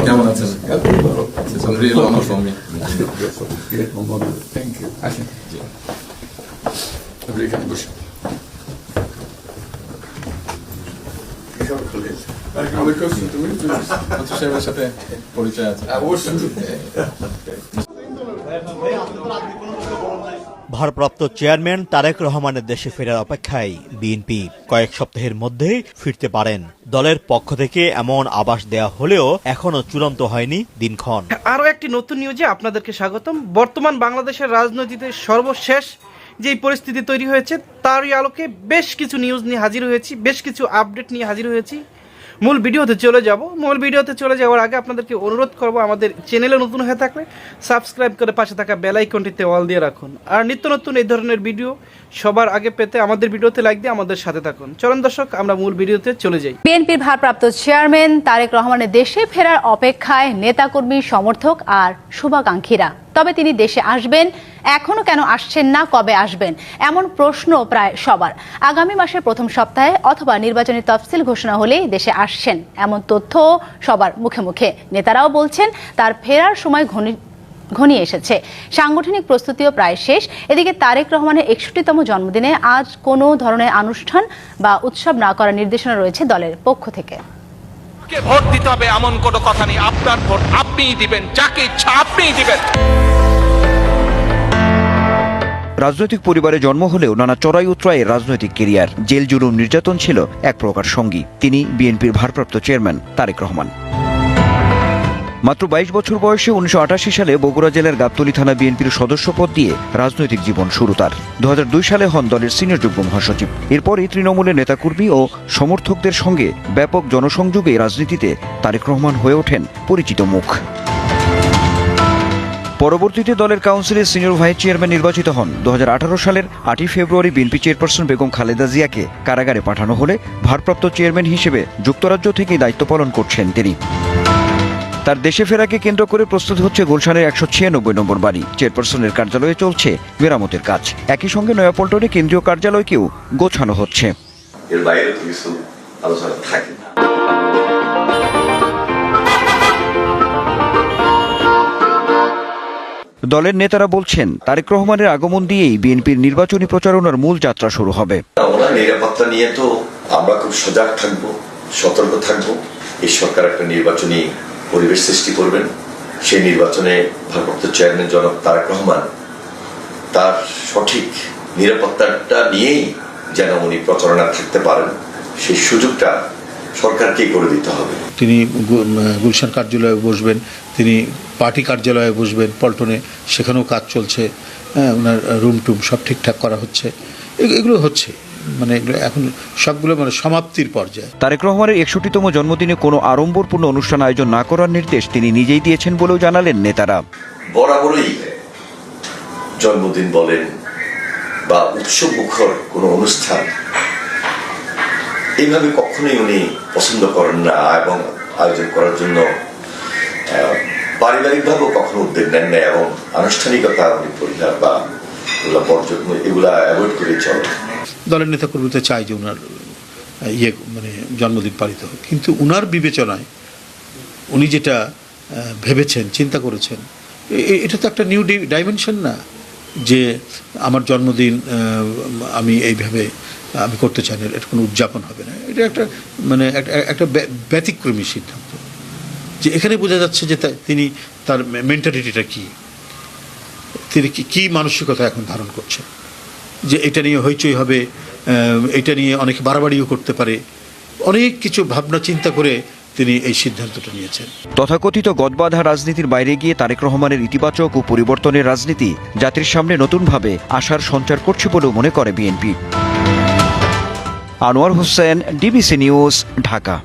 কেমন আছেন? It's a real honor for me. Thank you. আসেন। আপনি এখানে বসুন। সাহেবের সাথে পরিচয় আছে। ভারপ্রাপ্ত চেয়ারম্যান তারেক রহমানের দেশে ফেরার অপেক্ষায় বিএনপি কয়েক সপ্তাহের মধ্যেই ফিরতে পারেন। দলের পক্ষ থেকে এমন আভাস দেয়া হলেও এখনো চূড়ান্ত হয়নি দিনক্ষণ। আরও একটি নতুন নিউজে আপনাদেরকে স্বাগতম। বর্তমান বাংলাদেশের রাজনীতিতে সর্বশেষ যেই পরিস্থিতি তৈরি হয়েছে তারই আলোকে বেশ কিছু নিউজ নিয়ে হাজির হয়েছি, বেশ কিছু আপডেট নিয়ে হাজির হয়েছি। মূল ভিডিওতে চলে যাওয়ার আগে আপনাদেরকে অনুরোধ করব, আমাদের চ্যানেলে নতুন হয়ে থাকলে সাবস্ক্রাইব করে পাশে থাকা বেল আইকনটিতে অল দিয়ে রাখুন। আর নিত্য নতুন এই ধরনের ভিডিও সবার আগে পেতে আমাদের ভিডিওতে লাইক দিয়ে আমাদের সাথে থাকুন। চলুন দর্শক, আমরা মূল ভিডিওতে চলে যাই। বিএনপির ভারপ্রাপ্ত চেয়ারম্যান তারেক রহমানের দেশে ফেরার অপেক্ষায় নেতাকর্মী, সমর্থক আর শুভাকাঙ্ক্ষীরা। তবে তিনি দেশে আসবেন, এখনো কেন আসছেন না, কবে আসবেন, এমন প্রশ্ন প্রায় সবার। আগামী মাসের প্রথম সপ্তাহে অথবা নির্বাচনী তফসিল ঘোষণা হলেই দেশে আসছেন, এমন তথ্য সবার মুখে মুখে। নেতারাও বলছেন তার ফেরার সময় ঘনিয়ে এসেছে, সাংগঠনিক প্রস্তুতিও প্রায় শেষ। এদিকে তারেক রহমানের 61তম জন্মদিনে আজ কোনো ধরনের অনুষ্ঠান বা উৎসব না করার নির্দেশনা রয়েছে দলের পক্ষ থেকে। ভোট দিতে হবে এমন কোনো কথা নেই, আপনার ভোট আপনিই দিবেন, যাকে ইচ্ছা আপনিই দিবেন। রাজনৈতিক পরিবারে জন্ম হলেও নানা চড়াই উতরাইয়ের রাজনৈতিক কেরিয়ার, জেল জুলুম নির্যাতন ছিল এক প্রকার সঙ্গী। তিনি বিএনপির ভারপ্রাপ্ত চেয়ারম্যান তারেক রহমান। মাত্র 22 বছর বয়সে 1988 সালে বগুড়া জেলার গাবতলী থানা বিএনপির সদস্য পদ দিয়ে রাজনৈতিক জীবন শুরু তার। 2002 সালে হন দলের সিনিয়র যুগ্ম মহাসচিব। এরপরই তৃণমূলের নেতাকর্মী ও সমর্থকদের সঙ্গে ব্যাপক জনসংযোগে রাজনীতিতে তারেক রহমান হয়ে ওঠেন পরিচিত মুখ। পরবর্তীতে দলের কাউন্সিলের সিনিয়র ভাইস চেয়ারম্যান নির্বাচিত হন। 2018 সালের 8 ফেব্রুয়ারি বিএনপি চেয়ারপারসন বেগম খালেদা জিয়াকে কারাগারে পাঠানো হলে ভারপ্রাপ্ত চেয়ারম্যান হিসেবে যুক্তরাজ্য থেকেই দায়িত্ব পালন করছেন তিনি। তার দেশে ফেরাকে কেন্দ্র করে প্রস্তুত হচ্ছে গুলশানের 196 নম্বর বাড়ি। চেয়ারপারসনের কার্যালয়ে চলছে মেরামতের কাজ। একই সঙ্গে নয়াপল্টনে কেন্দ্রীয় কার্যালয়কেও গোছানো হচ্ছে। এর বাইরে কিছু আলোচনা থাকে। দলের নেতারা বলছেন তারেক রহমানের আগমন দিয়েই বিএনপির নির্বাচনী প্রচারণার মূল যাত্রা শুরু হবে। ওনার নিরাপত্তা নিয়ে তো আমরা খুব সজাগ থাকবো, সতর্ক থাকবো। এই সরকার একটা নির্বাচনী পরিবেশ সৃষ্টি করবেন। সেই নির্বাচনে ভারপ্রাপ্ত চেয়ারম্যান জনাব তারেক রহমান তার সঠিক নিরাপত্তাটা নিয়েই যেন উনি প্রচারণা থাকতে পারেন, সেই সুযোগটা সরকারকেই করে দিতে হবে। তিনি গুলশান কার্যালয়ে বসবেন, তিনি পার্টি কার্যালয়ে বসবেন পল্টনে, সেখানেও কাজ চলছে। ওনার রুম টুম সব ঠিকঠাক করা হচ্ছে, এগুলো হচ্ছে, মানে এগুলো এখন সবগুলো মানে সমাপ্তির পর্যায়ে। তারেক রহমানের 61তম জন্মদিনে কোনো আড়ম্বরপূর্ণ অনুষ্ঠান আয়োজন না করার নির্দেশ তিনি নিজেই দিয়েছেন বলেও জানালেন নেতারা। বরাবরই জন্মদিন বলেন বা উৎসব মুখর কোনো অনুষ্ঠান এইভাবে কখনোই উনি পছন্দ করেন না, এবং আয়োজন করার জন্য পারিবারিকভাবেও কখনো উদ্যোগ নেন না, এবং আনুষ্ঠানিকতা উনি পরিহার বা এগুলা অ্যাভয়েড করে চলে। দলের নেতাকর্মীরা চাই যে ওনার মানে জন্মদিন পালিত হোক, কিন্তু ওনার বিবেচনায় উনি যেটা ভেবেছেন, চিন্তা করেছেন, এটা তো একটা নিউ ডাইমেনশন না যে আমার জন্মদিন আমি এইভাবে আমি করতে চাই না, এটা কোনো উদযাপন হবে না। এটা একটা মানে একটা ব্যতিক্রমী সিদ্ধান্ত, যে এখানে বোঝা যাচ্ছে যে তিনি তার মেন্টালিটিটা কি, তিনি কি মানসিকতা এখন ধারণ করছেন, যে এটা নিয়ে হইচই হবে, এটা নিয়ে অনেকে বাড়াবাড়িও করতে পারে, অনেক কিছু ভাবনা চিন্তা করে তিনি এই সিদ্ধান্তটা নিয়েছেন। তথাকথিত গদবাঁধা রাজনীতির বাইরে গিয়ে তারেক রহমানের ইতিবাচক ও পরিবর্তনের রাজনীতি জাতির সামনে নতুনভাবে আশার সঞ্চার করছে বলেও মনে করে BNP. Anwar Hossain, DBC news, Dhaka.